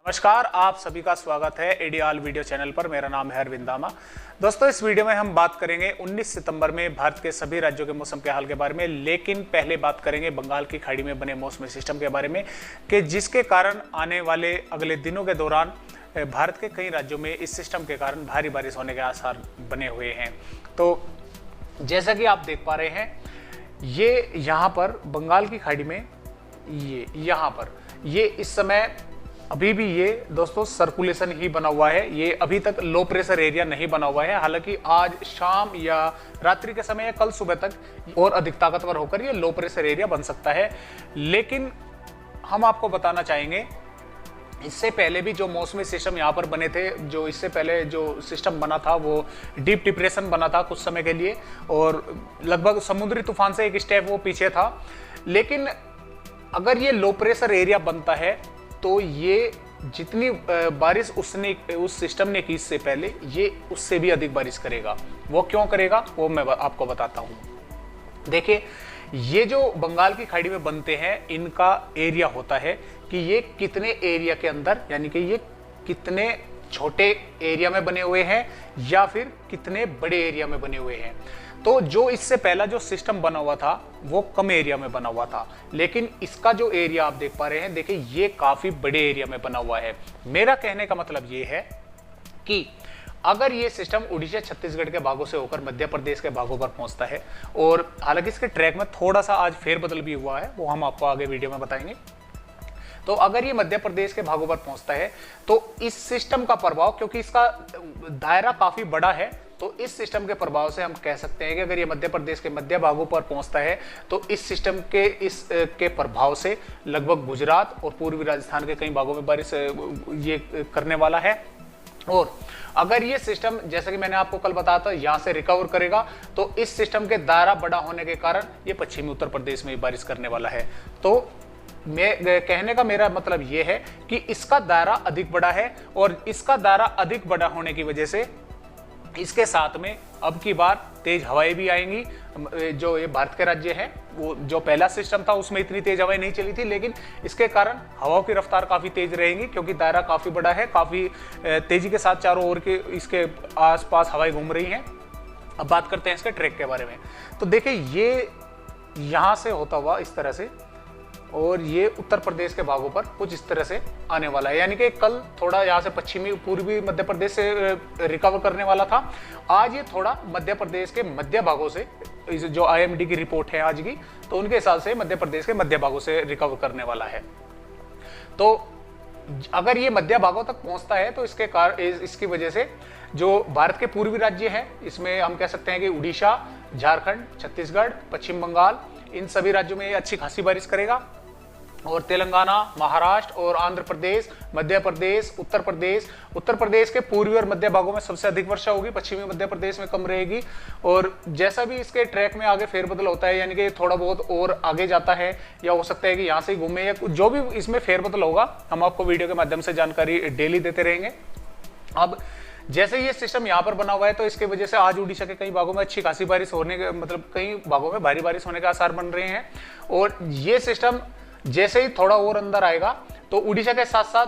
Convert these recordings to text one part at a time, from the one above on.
नमस्कार, आप सभी का स्वागत है एडीआल वीडियो चैनल पर। मेरा नाम है अरविंद दामा। दोस्तों, इस वीडियो में हम बात करेंगे 19 सितंबर में भारत के सभी राज्यों के मौसम के हाल के बारे में, लेकिन पहले बात करेंगे बंगाल की खाड़ी में बने मौसमी सिस्टम के बारे में कि जिसके कारण आने वाले अगले दिनों के दौरान भारत के कई राज्यों में इस सिस्टम के कारण भारी बारिश होने के आसार बने हुए हैं। तो जैसा कि आप देख पा रहे हैं, ये यहाँ पर बंगाल की खाड़ी में ये इस समय अभी भी ये दोस्तों सर्कुलेशन ही बना हुआ है। ये अभी तक लो प्रेशर एरिया नहीं बना हुआ है। हालांकि आज शाम या रात्रि के समय या कल सुबह तक और अधिक ताकतवर होकर ये लो प्रेशर एरिया बन सकता है। लेकिन हम आपको बताना चाहेंगे, इससे पहले भी जो मौसमी सिस्टम यहाँ पर बने थे, जो इससे पहले जो सिस्टम बना था वो डीप डिप्रेशन बना था कुछ समय के लिए, और लगभग समुद्री तूफान से एक स्टेप वो पीछे था। लेकिन अगर ये लो प्रेशर एरिया बनता है तो ये जितनी बारिश उस सिस्टम ने की इससे पहले, ये उससे भी अधिक बारिश करेगा। वो क्यों करेगा वो मैं आपको बताता हूँ। देखिए, ये जो बंगाल की खाड़ी में बनते हैं, इनका एरिया होता है कि ये कितने एरिया के अंदर, यानी कि ये कितने छोटे एरिया में बने हुए हैं या फिर कितने बड़े एरिया में बने हुए हैं। तो जो इससे पहला जो सिस्टम बना हुआ था वो कम एरिया में बना हुआ था, लेकिन इसका जो एरिया आप देख पा रहे हैं, देखिए ये काफी बड़े एरिया में बना हुआ है। मेरा कहने का मतलब ये है कि अगर ये सिस्टम उड़ीसा छत्तीसगढ़ के भागों से होकर मध्य प्रदेश के भागों पर पहुंचता है, और हालांकि इसके ट्रैक में थोड़ा सा आज फेरबदल भी हुआ है, वो हम आपको आगे वीडियो में बताएंगे। तो अगर ये मध्य प्रदेश के भागों पर पहुंचता है तो इस सिस्टम का प्रभाव, क्योंकि इसका दायरा काफी बड़ा है, तो इस सिस्टम के प्रभाव से हम कह सकते हैं कि अगर ये मध्य प्रदेश के मध्य भागों पर पहुंचता है तो इस सिस्टम के प्रभाव से लगभग गुजरात और पूर्वी राजस्थान के कई भागों में बारिश ये करने वाला है। और अगर ये सिस्टम, जैसा कि मैंने आपको कल बताया था, यहाँ से रिकवर करेगा तो इस सिस्टम के दायरा बड़ा होने के कारण ये पश्चिमी उत्तर प्रदेश में बारिश करने वाला है। तो मैं कहने का मेरा मतलब ये है कि इसका दायरा अधिक बड़ा है, और इसका दायरा अधिक बड़ा होने की वजह से इसके साथ में अब की बार तेज हवाएं भी आएंगी। जो ये भारत के राज्य हैं, वो जो पहला सिस्टम था उसमें इतनी तेज हवाएं नहीं चली थी, लेकिन इसके कारण हवाओं की रफ्तार काफी तेज रहेगी, क्योंकि दायरा काफी बड़ा है, काफी तेजी के साथ चारों ओर के इसके आसपास हवाएं घूम रही हैं। अब बात करते हैं इसके ट्रैक के बारे में। तो देखिए, ये यहाँ से होता हुआ इस तरह से, और ये उत्तर प्रदेश के भागों पर कुछ इस तरह से आने वाला है। यानी कि कल थोड़ा यहाँ से पश्चिमी पूर्वी मध्य प्रदेश से रिकवर करने वाला था, आज ये थोड़ा मध्य प्रदेश के मध्य भागों से, जो आईएमडी की रिपोर्ट है आज की, तो उनके हिसाब से मध्य प्रदेश के मध्य भागों से रिकवर करने वाला है। तो अगर ये मध्य भागों तक पहुंचता है तो इसकी वजह से जो भारत के पूर्वी राज्य हैं, इसमें हम कह सकते हैं कि उड़ीसा, झारखंड, छत्तीसगढ़, पश्चिम बंगाल, इन सभी राज्यों में ये अच्छी खासी बारिश करेगा। और तेलंगाना, महाराष्ट्र और आंध्र प्रदेश, मध्य प्रदेश, उत्तर प्रदेश के पूर्वी और मध्य भागों में सबसे अधिक वर्षा होगी, पश्चिमी मध्य प्रदेश में कम रहेगी। और जैसा भी इसके ट्रैक में आगे फेरबदल होता है, यानी कि थोड़ा बहुत और आगे जाता है, या हो सकता है कि यहाँ से ही घूमे, या जो भी इसमें फेरबदल होगा हम आपको वीडियो के माध्यम से जानकारी डेली देते रहेंगे। अब जैसे ये सिस्टम यहाँ पर बना हुआ है, तो इसके वजह से आज उड़ीसा के कई भागों में अच्छी खासी बारिश होने के, मतलब कई भागों में भारी बारिश होने के आसार बन रहे हैं। और ये सिस्टम जैसे ही थोड़ा और अंदर आएगा तो उड़ीसा के साथ साथ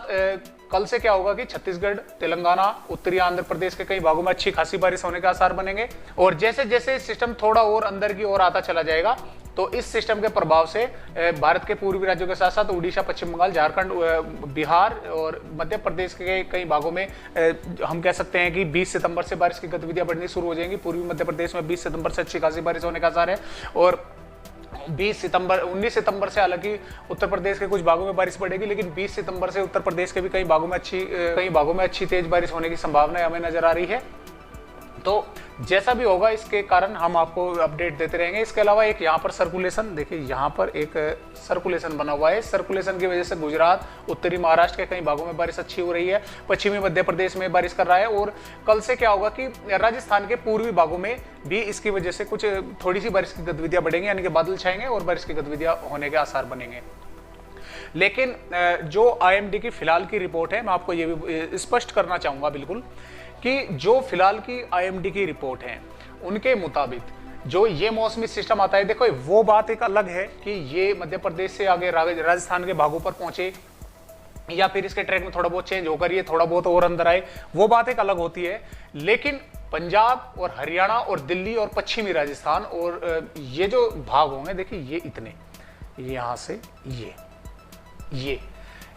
कल से क्या होगा कि छत्तीसगढ़, तेलंगाना, उत्तरी आंध्र प्रदेश के कई भागों में अच्छी खासी बारिश होने के आसार बनेंगे। और जैसे जैसे सिस्टम थोड़ा और अंदर की ओर आता चला जाएगा तो इस सिस्टम के प्रभाव से भारत के पूर्वी राज्यों के साथ साथ उड़ीसा, पश्चिम बंगाल, झारखंड, बिहार और मध्य प्रदेश के कई भागों में हम कह सकते हैं कि 20 सितंबर से बारिश की गतिविधियां बढ़नी शुरू हो जाएंगी। पूर्वी मध्य प्रदेश में 20 सितंबर से अच्छी खासी बारिश होने का आसार है, और 19 सितंबर से हालांकि उत्तर प्रदेश के कुछ भागों में बारिश बढ़ेगी, लेकिन 20 सितंबर से उत्तर प्रदेश के भी कई भागों में अच्छी तेज बारिश होने की संभावना हमें नजर आ रही है। तो जैसा भी होगा इसके कारण हम आपको अपडेट देते रहेंगे। इसके अलावा एक यहाँ पर सर्कुलेशन, देखिए यहाँ पर एक सर्कुलेशन बना हुआ है। सर्कुलेशन की वजह से गुजरात, उत्तरी महाराष्ट्र के कई भागों में बारिश अच्छी हो रही है, पश्चिमी मध्य प्रदेश में बारिश कर रहा है। और कल से क्या होगा कि राजस्थान के पूर्वी भागों में भी इसकी वजह से कुछ थोड़ी सी बारिश की गतिविधियां बढ़ेंगी, यानी कि बादल छाएंगे और बारिश की गतिविधियां होने के आसार बनेंगे। लेकिन जो आईएमडी की फिलहाल की रिपोर्ट है, मैं आपको ये भी स्पष्ट करना चाहूंगा बिल्कुल कि जो फिलहाल की आईएमडी की रिपोर्ट है उनके मुताबिक जो ये मौसमी सिस्टम आता है, देखो वो बात एक अलग है कि ये मध्य प्रदेश से आगे राजस्थान के भागों पर पहुंचे या फिर इसके ट्रैक में थोड़ा बहुत चेंज होकर ये थोड़ा बहुत और अंदर आए, वो बात एक अलग होती है। लेकिन पंजाब और हरियाणा और दिल्ली और पश्चिमी राजस्थान और ये जो भाग होंगे, देखिए ये इतने, यहां से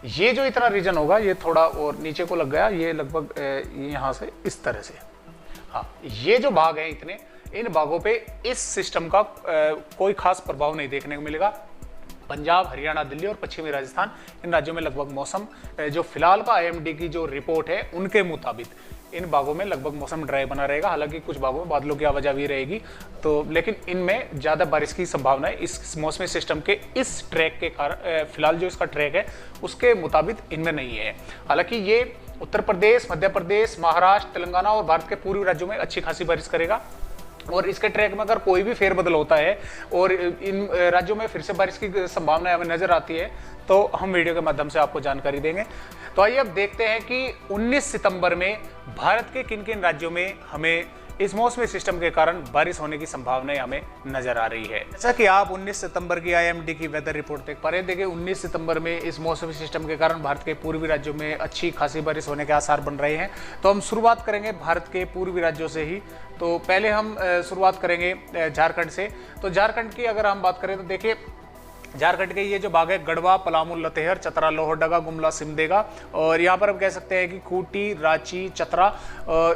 ये जो इतना रीजन होगा, ये थोड़ा और नीचे को लग गया, ये लगभग यहां से इस तरह से। हाँ, ये जो भाग है इतने, इन भागों पे इस सिस्टम का कोई खास प्रभाव नहीं देखने को मिलेगा। पंजाब, हरियाणा, दिल्ली और पश्चिमी राजस्थान, इन राज्यों में लगभग मौसम जो फिलहाल का आईएमडी की जो रिपोर्ट है उनके मुताबिक इन भागों में लगभग मौसम ड्राई बना रहेगा। हालांकि कुछ भागों में बादलों की आवाजाही रहेगी, तो लेकिन इनमें ज्यादा बारिश की संभावना है इस मौसमी सिस्टम के इस ट्रैक के कारण। फिलहाल जो इसका ट्रैक है उसके मुताबिक इनमें नहीं है। हालांकि ये उत्तर प्रदेश, मध्य प्रदेश, महाराष्ट्र, तेलंगाना और भारत के पूर्वी राज्यों में अच्छी खासी बारिश करेगा। और इसके ट्रैक में अगर कोई भी फेरबदल होता है और इन राज्यों में फिर से बारिश की संभावना हमें नजर आती है, तो हम वीडियो के माध्यम से आपको जानकारी देंगे। तो आइए अब देखते हैं कि 19 सितंबर में भारत के किन किन राज्यों में हमें इस मौसमी सिस्टम के कारण बारिश होने की संभावनाएं हमें नजर आ रही है। जैसा कि आप 19 सितंबर की आईएमडी की वेदर रिपोर्ट देख पा रहे हैं। देखिए 19 सितंबर में इस मौसमी सिस्टम के कारण भारत के पूर्वी राज्यों में अच्छी खासी बारिश होने के आसार बन रहे हैं। तो हम शुरुआत करेंगे भारत के पूर्वी राज्यों से ही। तो पहले हम शुरुआत करेंगे झारखंड से। तो झारखंड की अगर हम बात करें तो देखिए झारखंड के ये जो भाग है, गढ़वा, पलामू, लतेहर, चतरा, लोहरदगा, गुमला, सिमडेगा और यहाँ पर हम कह सकते हैं कि खूंटी, रांची, चतरा,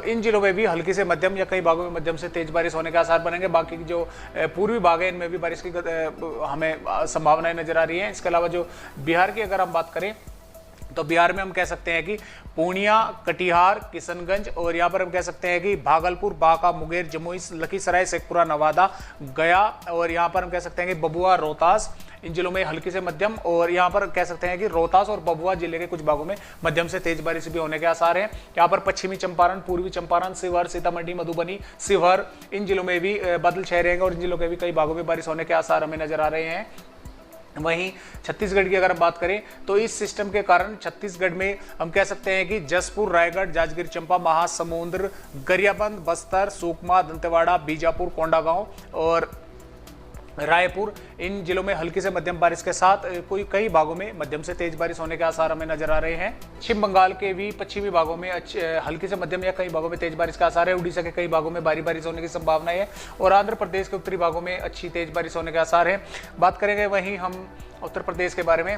इन जिलों में भी हल्की से मध्यम या कई भागों में मध्यम से तेज बारिश होने के आसार बनेंगे। बाकी जो पूर्वी भाग है इनमें भी बारिश की हमें संभावनाएं नजर आ रही हैं। इसके अलावा जो बिहार की अगर हम बात करें तो बिहार में हम कह सकते हैं कि पूर्णिया, कटिहार, किशनगंज और यहाँ पर हम कह सकते हैं कि भागलपुर, बांका, मुंगेर, जमुई, लखीसराय, शेखपुरा, नवादा, गया और यहाँ पर हम कह सकते हैं कि बबुआ, रोहतास, इन जिलों में हल्की से मध्यम और यहाँ पर कह सकते हैं कि रोहतास और बबुआ जिले के कुछ भागों में मध्यम से तेज बारिश भी होने के आसार हैं। यहाँ पर पश्चिमी चंपारण, पूर्वी चंपारण, शिवहर, सीतामढ़ी, मधुबनी, शिवहर, इन जिलों में भी बादल छाए रहेंगे और इन जिलों के भी कई भागों में बारिश होने के आसार हमें नजर आ रहे हैं। वहीं छत्तीसगढ़ की अगर हम बात करें तो इस सिस्टम के कारण छत्तीसगढ़ में हम कह सकते हैं कि जसपुर, रायगढ़, जांजगीर चांपा, महासमुंद, गरियाबंद, बस्तर, सुकमा, दंतेवाड़ा, बीजापुर, कोंडागांव और रायपुर, इन जिलों में हल्की से मध्यम बारिश के साथ कई भागों में मध्यम से तेज बारिश होने के आसार हमें नजर आ रहे हैं। पश्चिम बंगाल के भी पश्चिमी भागों में हल्की से मध्यम या कई भागों में तेज बारिश का आसार है। उड़ीसा के कई भागों में भारी बारिश होने की संभावना है और आंध्र प्रदेश के उत्तरी भागों में अच्छी तेज बारिश होने के आसार है। बात करेंगे वहीं हम उत्तर प्रदेश के बारे में,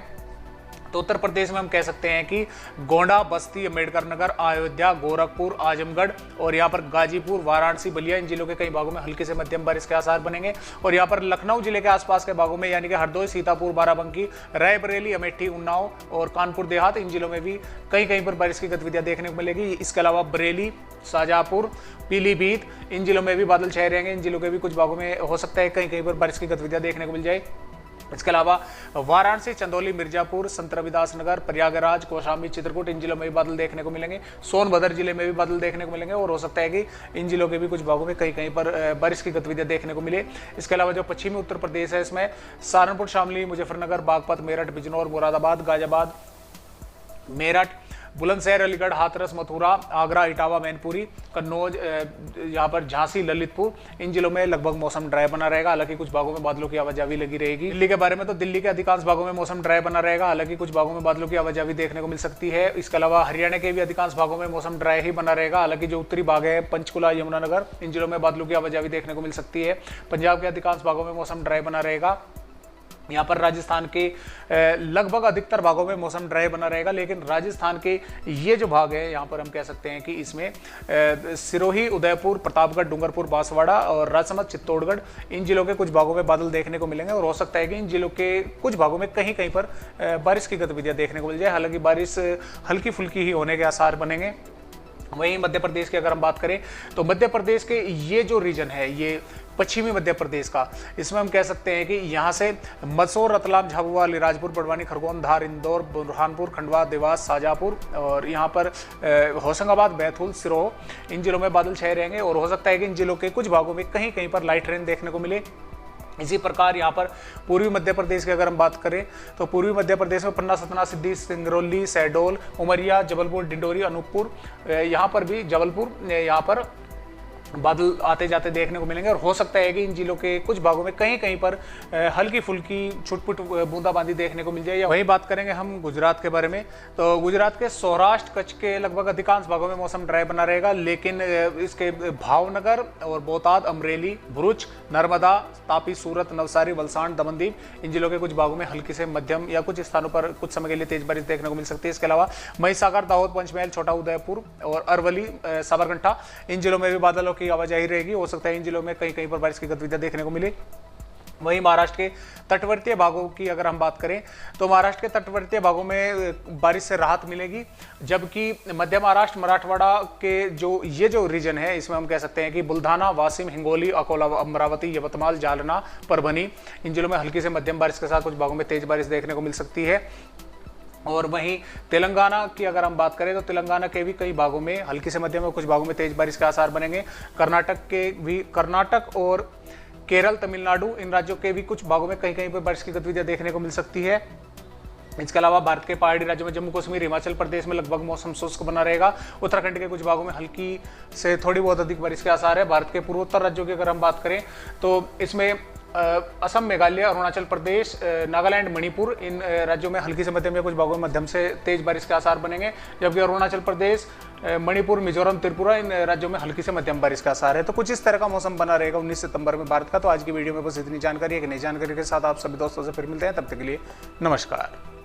तो उत्तर प्रदेश में हम कह सकते हैं कि गोंडा, बस्ती, अम्बेडकर नगर, अयोध्या, गोरखपुर, आजमगढ़ और यहाँ पर गाजीपुर, वाराणसी, बलिया, इन जिलों के कई भागों में हल्के से मध्यम बारिश के आसार बनेंगे। और यहाँ पर लखनऊ जिले के आसपास के भागों में यानी कि हरदोई, सीतापुर, बाराबंकी, रायबरेली, अमेठी, उन्नाव और कानपुर देहात, इन जिलों में भी कहीं कहीं पर बारिश की गतिविधियां देखने को मिलेगी। इसके अलावा बरेली, शाहजहांपुर, पीलीभीत, इन जिलों में भी बादल छाए रहेंगे। इन जिलों के भी कुछ भागों में हो सकता है कहीं कहीं पर बारिश की गतिविधियां देखने को मिल जाए। इसके अलावा वाराणसी, चंदौली, मिर्जापुर, संत रविदास नगर, प्रयागराज, कौशाम्बी, चित्रकूट, इन जिलों में भी बादल देखने को मिलेंगे। सोनभद्र जिले में भी बादल देखने को मिलेंगे और हो सकता है कि इन जिलों के भी कुछ भागों में कहीं कहीं पर बारिश की गतिविधियां देखने को मिले। इसके अलावा जो पश्चिमी उत्तर प्रदेश है इसमें सहारनपुर, शामली, मुजफ्फरनगर, बागपत, मेरठ, बिजनौर, मुरादाबाद, गाजियाबाद, मेरठ, बुलंदशहर, अलीगढ़, हाथरस, मथुरा, आगरा, इटावा, मैनपुरी, कन्नौज, यहाँ पर झांसी, ललितपुर, इन जिलों में लगभग मौसम ड्राई बना रहेगा। हालांकि कुछ भागों में बादलों की आवाजाही लगी रहेगी। दिल्ली के बारे में तो दिल्ली के अधिकांश भागों में मौसम ड्राई बना रहेगा। हालांकि कुछ भागों में बादलों की आवाजाही देखने को मिल सकती है। इसके अलावा हरियाणा के भी अधिकांश भागों में मौसम ड्राई ही बना रहेगा। हालांकि जो उत्तरी भाग है, पंचकुला, यमुनानगर, इन जिलों में बादलों की आवाजाही देखने को मिल सकती है। पंजाब के अधिकांश भागों में मौसम ड्राई बना रहेगा। यहाँ पर राजस्थान के लगभग अधिकतर भागों में मौसम ड्राई बना रहेगा। लेकिन राजस्थान के ये जो भाग है यहाँ पर हम कह सकते हैं कि इसमें सिरोही, उदयपुर, प्रतापगढ़, डूंगरपुर, बांसवाड़ा और राजसमंद, चित्तौड़गढ़, इन जिलों के कुछ भागों में बादल देखने को मिलेंगे और हो सकता है कि इन जिलों के कुछ भागों में कहीं कहीं पर बारिश की गतिविधियां देखने को मिल जाए। हालांकि बारिश हल्की फुल्की ही होने के आसार बनेंगे। वहीं मध्य प्रदेश की अगर हम बात करें तो मध्य प्रदेश के ये जो रीजन है, ये पश्चिमी मध्य प्रदेश का, इसमें हम कह सकते हैं कि यहाँ से मंदसौर, रतलाम, झाबुआ, अलीराजपुर, बड़वानी, खरगोन, धार, इंदौर, बुरहानपुर, खंडवा, देवास, शाहजहांपुर और यहाँ पर होशंगाबाद, बैतूल, सिरोह, इन जिलों में बादल छाए रहेंगे और हो सकता है कि इन जिलों के कुछ भागों में कहीं कहीं पर लाइट रेन देखने को मिले। इसी प्रकार यहाँ पर पूर्वी मध्य प्रदेश की अगर हम बात करें तो पूर्वी मध्य प्रदेश में पन्ना, सतना, सिद्धि, सिंगरौली, शहडोल, उमरिया, जबलपुर, डिंडोरी, अनूपपुर, यहाँ पर भी जबलपुर, यहाँ पर बादल आते जाते देखने को मिलेंगे और हो सकता है कि इन जिलों के कुछ भागों में कहीं कहीं पर हल्की फुल्की छुटपुट बूंदाबांदी देखने को मिल जाए। वही बात करेंगे हम गुजरात के बारे में। तो गुजरात के सौराष्ट्र कच्छ के लगभग अधिकांश भागों में मौसम ड्राई बना रहेगा, लेकिन इसके भावनगर और बोटाद, अमरेली, भरूच, नर्मदा, तापी, सूरत, नवसारी, वलसाड़, दमनदीप इन जिलों के कुछ भागों में हल्की से मध्यम या कुछ स्थानों पर कुछ समय के लिए तेज बारिश देखने को मिल सकती है। इसके अलावा महिसागर, दाहोद, पंचमहल, छोटा उदयपुर और अरवली, साबरकांठा इन जिलों में भी बादलों की आवाजाही रहेगी। हो सकता है इन जिलों में कहीं कहीं पर बारिश की गतिविधियां देखने को मिले। वहीं महाराष्ट्र के तटवर्तीय भागों की अगर हम बात करें तो महाराष्ट्र के तटवर्तीय भागों में बारिश से राहत मिलेगी, जबकि मध्य महाराष्ट्र, मराठवाड़ा के जो रीजन है इसमें हम कह सकते हैं कि बुल्धाना, वाशिम, हिंगोली, अकोला, अमरावती, यवतमाल, जालना, परभनी इन जिलों में हल्की से मध्यम बारिश के साथ कुछ भागों में तेज बारिश देखने को मिल सकती है। और वहीं तेलंगाना की अगर हम बात करें तो तेलंगाना के भी कई भागों में हल्की से मध्यम और कुछ भागों में तेज बारिश के आसार बनेंगे। कर्नाटक और केरल, तमिलनाडु इन राज्यों के भी कुछ भागों में कहीं कहीं पर बारिश की गतिविधियां देखने को मिल सकती है। इसके अलावा भारत के पहाड़ी राज्यों में जम्मू कश्मीर, हिमाचल प्रदेश में लगभग मौसम शुष्क बना रहेगा। उत्तराखंड के कुछ भागों में हल्की से थोड़ी बहुत अधिक बारिश के आसार है। भारत के पूर्वोत्तर राज्यों की अगर हम बात करें तो इसमें असम, मेघालय, अरुणाचल प्रदेश, नागालैंड, मणिपुर इन राज्यों में हल्की से मध्यम या कुछ भागों में मध्यम से तेज बारिश के आसार बनेंगे, जबकि अरुणाचल प्रदेश, मणिपुर, मिजोरम, त्रिपुरा इन राज्यों में हल्की से मध्यम बारिश का आसार है। तो कुछ इस तरह का मौसम बना रहेगा 19 सितंबर में भारत का। तो आज की वीडियो में बस इतनी जानकारी है कि नई जानकारी के साथ आप सभी दोस्तों से फिर मिलते हैं। तब तक के लिए नमस्कार।